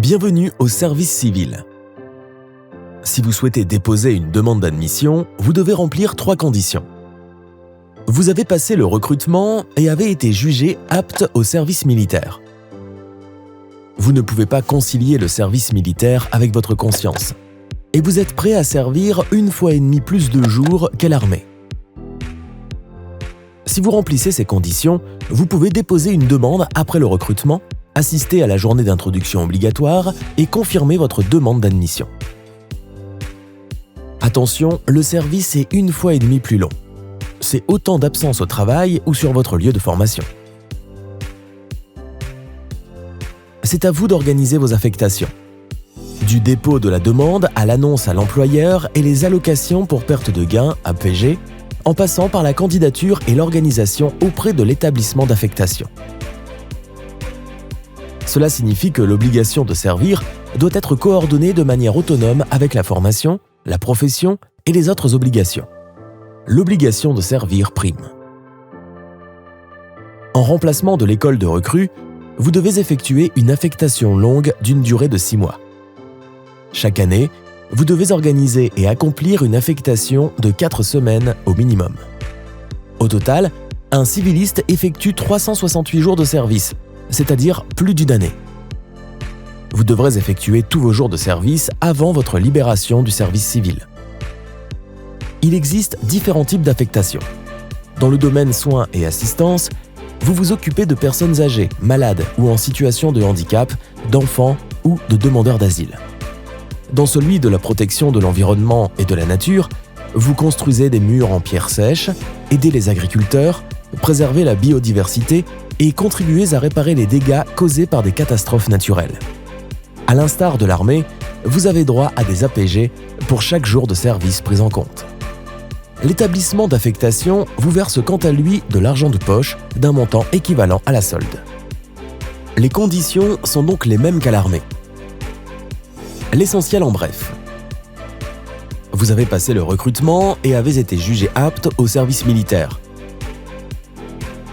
Bienvenue au service civil. Si vous souhaitez déposer une demande d'admission, vous devez remplir 3 conditions. Vous avez passé le recrutement et avez été jugé apte au service militaire. Vous ne pouvez pas concilier le service militaire avec votre conscience. Et vous êtes prêt à servir 1,5 fois plus de jours qu'à l'armée. Si vous remplissez ces conditions, vous pouvez déposer une demande après le recrutement, assister à la journée d'introduction obligatoire et confirmer votre demande d'admission. Attention, le service est 1,5 fois plus long. C'est autant d'absence au travail ou sur votre lieu de formation. C'est à vous d'organiser vos affectations. Du dépôt de la demande à l'annonce à l'employeur et les allocations pour perte de gain, APG, en passant par la candidature et l'organisation auprès de l'établissement d'affectation. Cela signifie que l'obligation de servir doit être coordonnée de manière autonome avec la formation, la profession et les autres obligations. L'obligation de servir prime. En remplacement de l'école de recrue, vous devez effectuer une affectation longue d'une durée de 6 mois. Chaque année, vous devez organiser et accomplir une affectation de 4 semaines au minimum. Au total, un civiliste effectue 368 jours de service, c'est-à-dire plus d'une année. Vous devrez effectuer tous vos jours de service avant votre libération du service civil. Il existe différents types d'affectation. Dans le domaine soins et assistance, vous vous occupez de personnes âgées, malades ou en situation de handicap, d'enfants ou de demandeurs d'asile. Dans celui de la protection de l'environnement et de la nature, vous construisez des murs en pierre sèche, aidez les agriculteurs, préservez la biodiversité et contribuez à réparer les dégâts causés par des catastrophes naturelles. À l'instar de l'armée, vous avez droit à des APG pour chaque jour de service pris en compte. L'établissement d'affectation vous verse quant à lui de l'argent de poche d'un montant équivalent à la solde. Les conditions sont donc les mêmes qu'à l'armée. L'essentiel en bref. Vous avez passé le recrutement et avez été jugé apte au service militaire.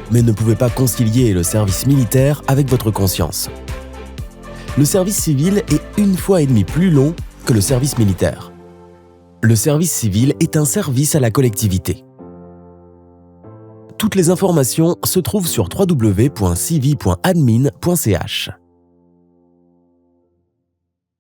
Mais ne pouvez pas concilier le service militaire avec votre conscience. Le service civil est 1,5 fois plus long que le service militaire. Le service civil est un service à la collectivité. Toutes les informations se trouvent sur www.civi.admin.ch.